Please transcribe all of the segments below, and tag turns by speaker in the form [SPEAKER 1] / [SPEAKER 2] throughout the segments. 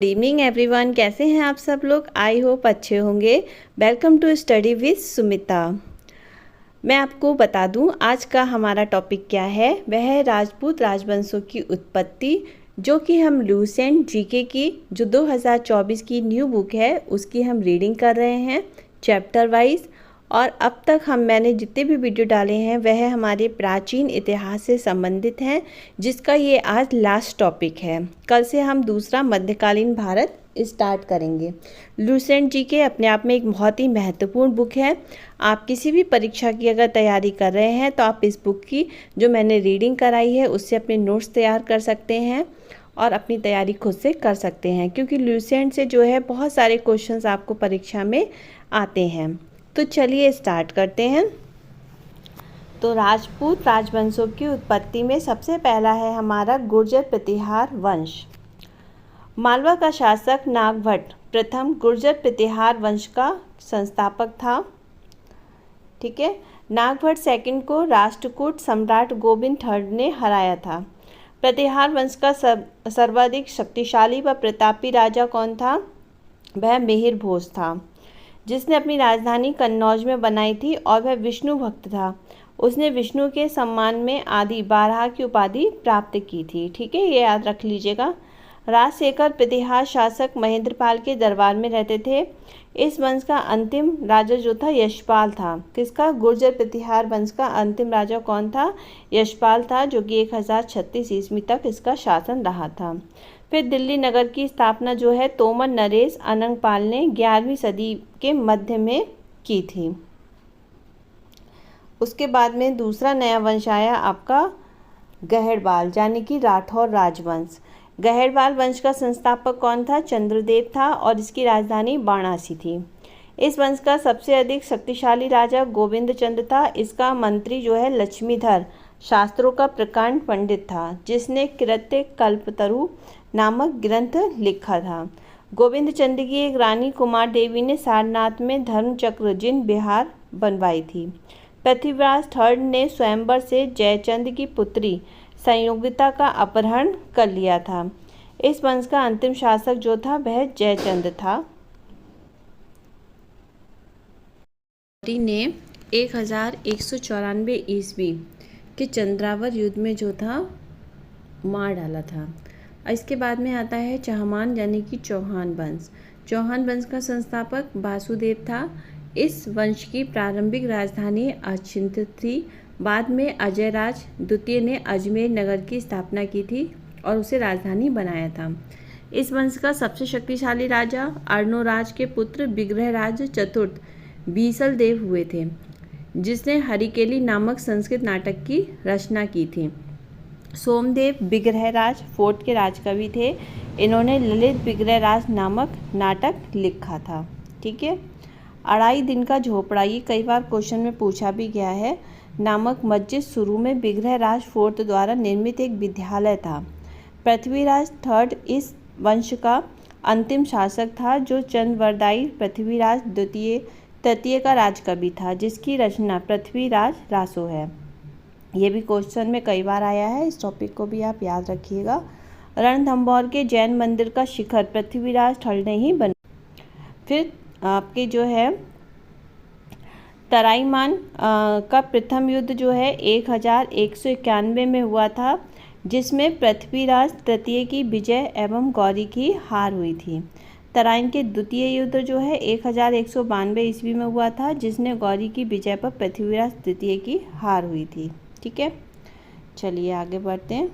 [SPEAKER 1] Good evening everyone, कैसे हैं आप सब लोग। आई होप अच्छे होंगे। Welcome to study with Sumita. मैं आपको बता दूं आज का हमारा टॉपिक क्या है। वह है राजपूत राजवंशों की उत्पत्ति, जो कि हम लुसेंट जीके की जो 2024 की न्यू बुक है उसकी हम रीडिंग कर रहे हैं चैप्टर वाइज। और अब तक मैंने जितने भी वीडियो डाले हैं वह हमारे प्राचीन इतिहास से संबंधित हैं, जिसका ये आज लास्ट टॉपिक है। कल से हम दूसरा मध्यकालीन भारत स्टार्ट करेंगे। लुसेंट जी के अपने आप में एक बहुत ही महत्वपूर्ण बुक है। आप किसी भी परीक्षा की अगर तैयारी कर रहे हैं तो आप इस बुक की जो मैंने रीडिंग कराई है उससे अपने नोट्स तैयार कर सकते हैं और अपनी तैयारी खुद से कर सकते हैं, क्योंकि लुसेंट से जो है बहुत सारे क्वेश्चंस आपको परीक्षा में आते हैं। तो चलिए स्टार्ट करते हैं। तो राजपूत राजवंशों की उत्पत्ति में सबसे पहला है हमारा गुर्जर प्रतिहार वंश। मालवा का शासक नागभट्ट प्रथम गुर्जर प्रतिहार वंश का संस्थापक था। ठीक है, नागभट्ट सेकंड को राष्ट्रकूट सम्राट गोविंद थर्ड ने हराया था। प्रतिहार वंश का सर्वाधिक शक्तिशाली व प्रतापी राजा कौन था? वह मिहिर भोज था, जिसने अपनी राजधानी कन्नौज में बनाई थी और वह विष्णु भक्त था। उसने विष्णु के सम्मान में आदि बारहा की उपाधि प्राप्त की थी। ठीक है, ये याद रख लीजिएगा। राजशेखर प्रतिहार शासक महेंद्रपाल के दरबार में रहते थे। इस वंश का अंतिम राजा जो था यशपाल था। किसका? गुर्जर प्रतिहार वंश का अंतिम राजा कौन था? यशपाल था, जो कि 1036 ईस्वी तक इसका शासन रहा था। फिर दिल्ली नगर की स्थापना जो है तोमर नरेश अनंगपाल ने 11वीं सदी के मध्य में की थी। उसके बाद में दूसरा नया वंश आया आपका गहड़बाल, यानी कि राठौर राजवंश। गहड़बाल वंश का संस्थापक कौन था? चंद्रदेव था और इसकी राजधानी वाराणसी थी। इस वंश का सबसे अधिक शक्तिशाली राजा गोविंद चंद्र था। इसका मंत्री जो है लक्ष्मीधर शास्त्रों का प्रकांड पंडित था, जिसने कृत्य कल्पतरु नामक ग्रंथ लिखा था। गोविंद चंद्र की एक रानी कुमार देवी ने सारनाथ में धर्मचक्र जिन विहार बनवाई थी। पृथ्वीराज थर्ड ने स्वयंवर से जयचंद की पुत्री संयोगिता का अपहरण कर लिया था। इस वंश का अंतिम शासक जो था वह जयचंद था। ने 1194 ईस्वी के चंद्रावर युद्ध में जो था मार डाला था। इसके बाद में आता है चहमान, यानी कि चौहान वंश। चौहान वंश का संस्थापक वासुदेव था। इस वंश की प्रारंभिक राजधानी अचिंत थी। बाद में अजयराज द्वितीय ने अजमेर नगर की स्थापना की थी और उसे राजधानी बनाया था। इस वंश का सबसे शक्तिशाली राजा अर्णोराज के पुत्र विग्रहराज चतुर्थ बीसल देव हुए थे, जिसने हरिकेली नामक संस्कृत नाटक की रचना की थी। सोमदेव विग्रहराज फोर्थ के राजकवि थे। इन्होंने ललित विग्रहराज नामक नाटक लिखा था। ठीक है, अढ़ाई दिन का झोपड़ा, ये कई बार क्वेश्चन में पूछा भी गया है, नामक मस्जिद शुरू में विग्रहराज फोर्थ द्वारा निर्मित एक विद्यालय था। पृथ्वीराज थर्ड इस वंश का अंतिम शासक था, जो चंद्रवरदायी पृथ्वीराज तृतीय का राजकवि था, जिसकी रचना पृथ्वीराज रासो है। ये भी क्वेश्चन में कई बार आया है, इस टॉपिक को भी आप याद रखिएगा। रणथंभौर के जैन मंदिर का शिखर पृथ्वीराज थर्ड ने ही बना। फिर आपके जो है तराईमान का प्रथम युद्ध जो है 1191 में हुआ था, जिसमें पृथ्वीराज तृतीय की विजय एवं गौरी की हार हुई थी। तराइन के द्वितीय युद्ध जो है 1192 ईस्वी में हुआ था, जिसने गौरी की विजय पर पृथ्वीराज तृतीय की हार हुई थी। ठीक है, चलिए आगे बढ़ते हैं।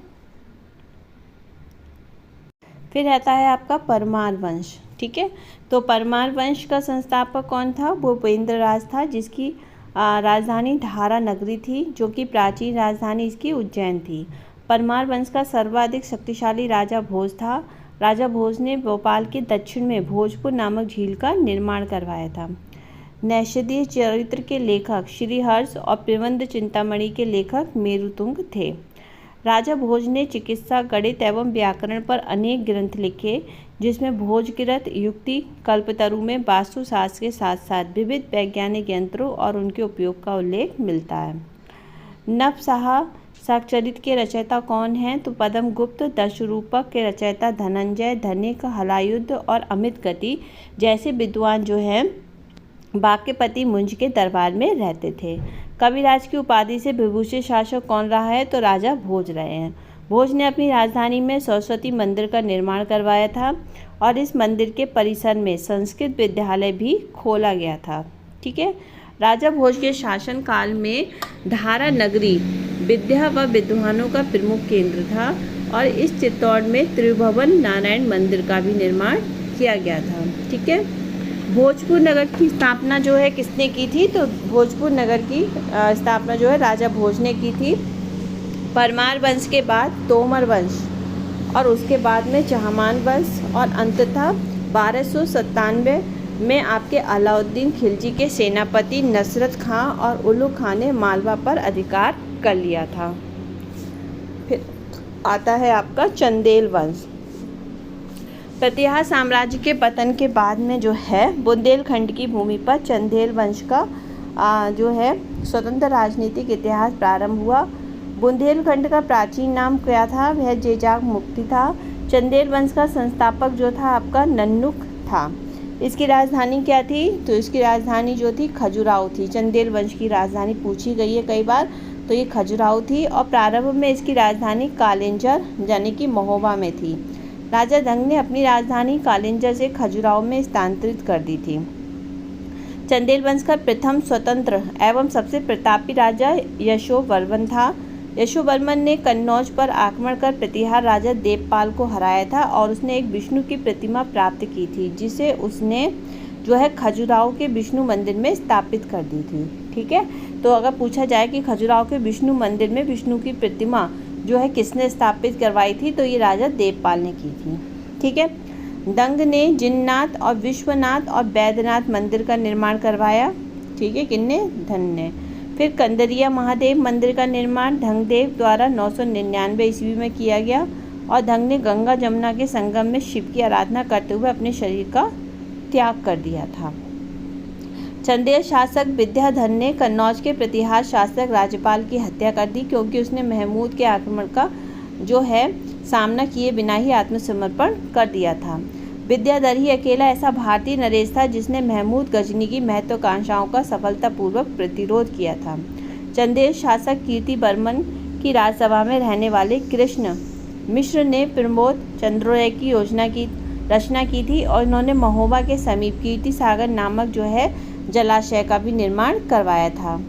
[SPEAKER 1] फिर आता है आपका परमार वंश। ठीक है, तो परमार वंश का संस्थापक कौन था? वो भूपेंद्रराज था, जिसकी राजधानी धारा नगरी थी, जो कि प्राचीन राजधानी इसकी उज्जैन थी। परमार वंश का सर्वाधिक शक्तिशाली राजा भोज था। राजा भोज ने भोपाल के दक्षिण में भोजपुर नामक झील का निर्माण करवाया था। नैषधीय चरित्र के लेखक श्रीहर्ष और प्रबंध चिंतामणि के लेखक मेरुतुंग थे। राजा भोज ने चिकित्सा, गणित एवं व्याकरण पर अनेक ग्रंथ लिखे, जिसमें भोजकृत, युक्ति, कल्पतरु में वास्तुशास्त्र के साथ साथ विविध वैज्ञानिक यंत्रों और उनके उपयोग का उल्लेख मिलता है। नवशाह शाकचरित के रचयिता कौन हैं? तो पद्मगुप्त, दशरूपक के रचयिता धनंजय, धनिक, हलायुद्ध और अमित गति जैसे विद्वान जो हैं वाक्यपति मुंज के दरबार में रहते थे। कविराज की उपाधि से विभूषित शासक कौन रहा है? तो राजा भोज रहे हैं। भोज ने अपनी राजधानी में सरस्वती मंदिर का निर्माण करवाया था और इस मंदिर के परिसर में संस्कृत विद्यालय भी खोला गया था। ठीक है। राजा भोज के शासनकाल में धारा नगरी विद्या व विद्वानों का प्रमुख केंद्र था और इस चित्तौड़ में त्रिभुवन नारायण मंदिर का भी निर्माण किया गया था। ठीक है। भोजपुर नगर की स्थापना जो है किसने की थी? तो भोजपुर नगर की स्थापना जो है राजा भोज ने की थी। परमार वंश के बाद तोमर वंश और उसके बाद में चहमान वंश और अंततः 1297 में आपके अलाउद्दीन खिलजी के सेनापति नसरत खां और उलुग खां ने मालवा पर अधिकार कर लिया था। फिर आता है आपका चंदेल वंश। प्रतिहार साम्राज्य के पतन के बाद में जो है बुंदेलखंड की भूमि पर चंदेल वंश का जो है स्वतंत्र राजनीतिक इतिहास प्रारंभ हुआ। बुंदेलखंड का प्राचीन नाम क्या था? वह जेजाग मुक्ति था। चंदेल वंश का संस्थापक जो था आपका नन्नुक था। इसकी राजधानी क्या थी? तो इसकी राजधानी जो थी खजुराहो थी। चंदेल वंश की राजधानी पूछी गई है कई बार, तो ये खजुराहो थी और प्रारंभ में इसकी राजधानी कालिंजर यानी कि महोबा में थी। राजा धंग ने अपनी राजधानी कालिंजर से खजुराहो में स्थानांतरित कर दी थी। चंदेल वंश का प्रथम स्वतंत्र एवं सबसे प्रतापी राजा यशोवर्मन था। यशोवर्मन ने कन्नौज पर आक्रमण कर प्रतिहार राजा देवपाल को हराया था और उसने एक विष्णु की प्रतिमा प्राप्त की थी जिसे उसने जो है खजुराहो के विष्णु मंदिर में स्थापित कर दी थी। ठीक है। तो अगर पूछा जाए कि खजुराहो के विष्णु मंदिर में विष्णु की प्रतिमा जो है किसने स्थापित करवाई थी, तो ये राजा देवपाल ने की थी। ठीक है। दंग ने जिननाथ और विश्वनाथ और वैद्यनाथ मंदिर का निर्माण करवाया। ठीक है। किन्ने? धन ने। फिर कंदरिया महादेव मंदिर का निर्माण धंगदेव द्वारा 999 ईस्वी में किया गया और धंग ने गंगा जमुना के संगम में शिव की आराधना करते हुए अपने शरीर का त्याग कर दिया था। चंदेल शासक विद्याधर ने कन्नौज के प्रतिहार शासक राज्यपाल की हत्या कर दी क्योंकि उसने महमूद के आक्रमण का जो है सामना किए बिना ही आत्मसमर्पण कर दिया था। विद्याधर ही अकेला ऐसा भारतीय नरेश था जिसने महमूद गजनी की महत्वाकांक्षाओं का सफलतापूर्वक प्रतिरोध किया था। चंदेल शासक कीर्ति वर्मन की राजसभा में रहने वाले कृष्ण मिश्र ने प्रमोद चंद्रोदय की योजना की रचना की थी और इन्होंने महोबा के समीप कीर्ति सागर नामक जो है जलाशय का भी निर्माण करवाया था।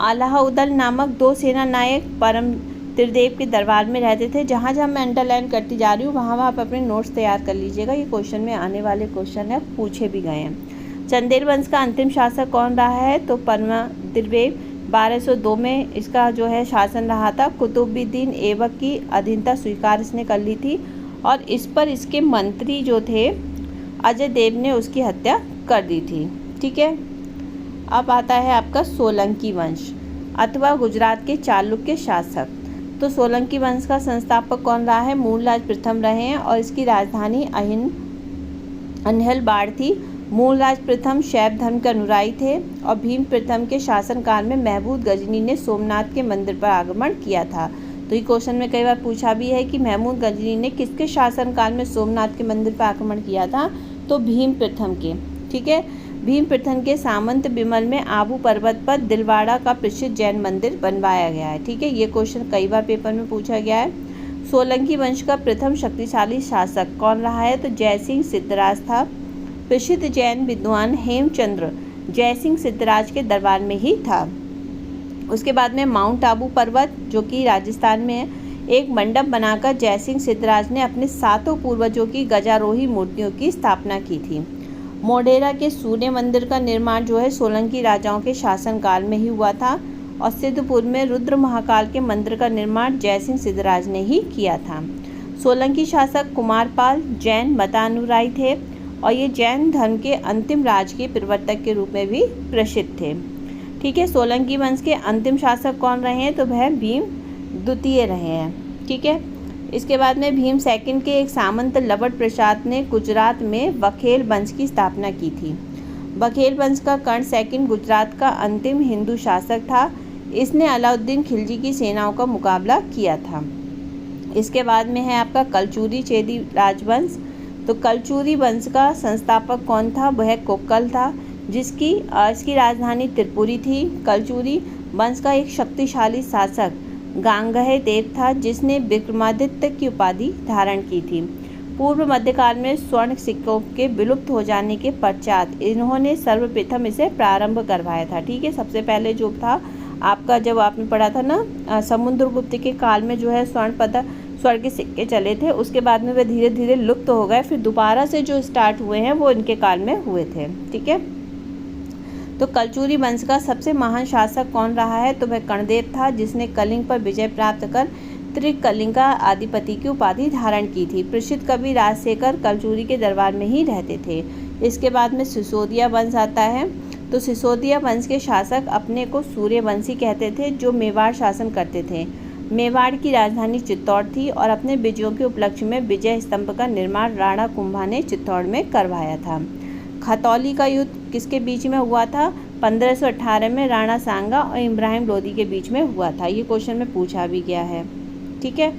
[SPEAKER 1] आलाउद्दीन नामक 2 सेना नायक परम त्रिदेव के दरबार में रहते थे। जहाँ जहाँ मैं अंडरलाइन करती जा रही हूँ वहाँ वहाँ आप अपने नोट्स तैयार कर लीजिएगा। ये क्वेश्चन में आने वाले क्वेश्चन है, पूछे भी गए हैं। चंदेल वंश का अंतिम शासक कौन रहा है? तो परम त्रिदेव 1202 में इसका जो है शासन रहा था। कुतुबुद्दीन ऐबक की अधीनता स्वीकार इसने कर ली थी और इस पर इसके मंत्री जो थे अजय देव ने उसकी हत्या कर दी थी। ठीक है। अब आता है आपका सोलंकी वंश अथवा गुजरात के चालुक्य शासक। तो सोलंकी वंश का संस्थापक कौन रहा है? मूलराज प्रथम रहे हैं और इसकी राजधानी अनहलबाड़ थी। मूलराज प्रथम शैव धर्म के अनुयायी थे और भीम प्रथम के शासनकाल में महमूद गजनी ने सोमनाथ के मंदिर पर आक्रमण किया था। तो ये क्वेश्चन में कई बार पूछा भी है कि महमूद गजनी ने किसके शासनकाल में सोमनाथ के मंदिर पर आक्रमण किया था? तो भीम प्रथम के। ठीक है। भीम प्रथम के सामंत बिमल में आबू पर्वत पर दिलवाड़ा का प्रसिद्ध जैन मंदिर बनवाया गया है। ठीक है। ये क्वेश्चन कई बार पेपर में पूछा गया है। सोलंकी वंश का प्रथम शक्तिशाली शासक कौन रहा है? तो जयसिंह सिद्धराज था। प्रसिद्ध जैन विद्वान हेमचंद्र जयसिंह सिद्धराज के दरबार में ही था। उसके बाद में माउंट आबू पर्वत जो कि राजस्थान में है, एक मंडप बनाकर जयसिंह सिद्धराज ने अपने 7 पूर्वजों की गजारोही मूर्तियों की स्थापना की थी। मोढेरा के सूर्य मंदिर का निर्माण जो है सोलंकी राजाओं के शासनकाल में ही हुआ था और सिद्धपुर में रुद्र महाकाल के मंदिर का निर्माण जयसिंह सिद्धराज ने ही किया था। सोलंकी शासक कुमारपाल जैन मतानुयायी थे और ये जैन धर्म के अंतिम राज के प्रवर्तक के रूप में भी प्रसिद्ध थे। ठीक है। सोलंकी वंश के अंतिम शासक कौन रहे हैं? तो वह भीम द्वितीय रहे हैं। ठीक है। इसके बाद में भीम सेकंड के एक सामंत लवट प्रसाद ने गुजरात में बघेल वंश की स्थापना की थी। बघेल वंश का कर्ण सेकंड गुजरात का अंतिम हिंदू शासक था। इसने अलाउद्दीन खिलजी की सेनाओं का मुकाबला किया था। इसके बाद में है आपका कलचुरी चेदी राजवंश। तो कलचुरी वंश का संस्थापक कौन था? वह कोक्कल था, इसकी राजधानी त्रिपुरी थी। कलचुरी वंश का एक शक्तिशाली शासक गांगेय देव था, जिसने विक्रमादित्य की उपाधि धारण की थी। पूर्व मध्यकाल में स्वर्ण सिक्कों के विलुप्त हो जाने के पश्चात इन्होंने सर्वप्रथम इसे प्रारंभ करवाया था। ठीक है, सबसे पहले जो था आपका, जब आपने पढ़ा था ना समुद्रगुप्त के काल में जो है स्वर्ण के सिक्के चले थे, उसके बाद में वे धीरे धीरे लुप्त हो गए, फिर दोबारा से जो स्टार्ट हुए हैं वो इनके काल में हुए थे। ठीक है, तो कलचुरी वंश का सबसे महान शासक कौन रहा है? तो वह कर्णदेव था, जिसने कलिंग पर विजय प्राप्त कर त्रिकलिंगा आधिपति की उपाधि धारण की थी। प्रसिद्ध कवि राजशेखर कलचुरी के दरबार में ही रहते थे। इसके बाद में सिसोदिया वंश आता है। तो सिसोदिया वंश के शासक अपने को सूर्यवंशी कहते थे, जो मेवाड़ शासन करते थे। मेवाड़ की राजधानी चित्तौड़ थी और अपने विजयों के उपलक्ष्य में विजय स्तंभ का निर्माण राणा कुंभा ने चित्तौड़ में करवाया था। खतौली का युद्ध किसके बीच में हुआ था? 1518 में राणा सांगा और इब्राहिम लोदी के बीच में हुआ था। ये क्वेश्चन में पूछा भी गया है। ठीक है,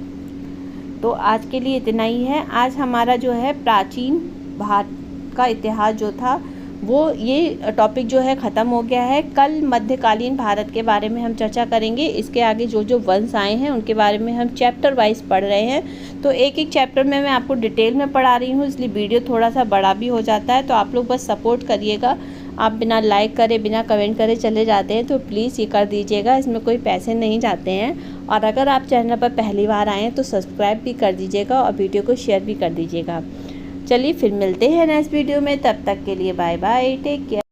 [SPEAKER 1] तो आज के लिए इतना ही है। आज हमारा जो है प्राचीन भारत का इतिहास जो था वो ये टॉपिक जो है ख़त्म हो गया है। कल मध्यकालीन भारत के बारे में हम चर्चा करेंगे। इसके आगे जो जो वंश आए हैं उनके बारे में हम चैप्टर वाइज पढ़ रहे हैं। तो एक एक चैप्टर में मैं आपको डिटेल में पढ़ा रही हूँ, इसलिए वीडियो थोड़ा सा बड़ा भी हो जाता है। तो आप लोग बस सपोर्ट करिएगा। आप बिना लाइक करे, बिना कमेंट करे चले जाते हैं, तो प्लीज़ ये कर दीजिएगा। इसमें कोई पैसे नहीं जाते हैं। और अगर आप चैनल पर पहली बार आएँ तो सब्सक्राइब भी कर दीजिएगा और वीडियो को शेयर भी कर दीजिएगा। चलिए फिर मिलते हैं नेक्स्ट वीडियो में, तब तक के लिए बाय बाय, टेक केयर।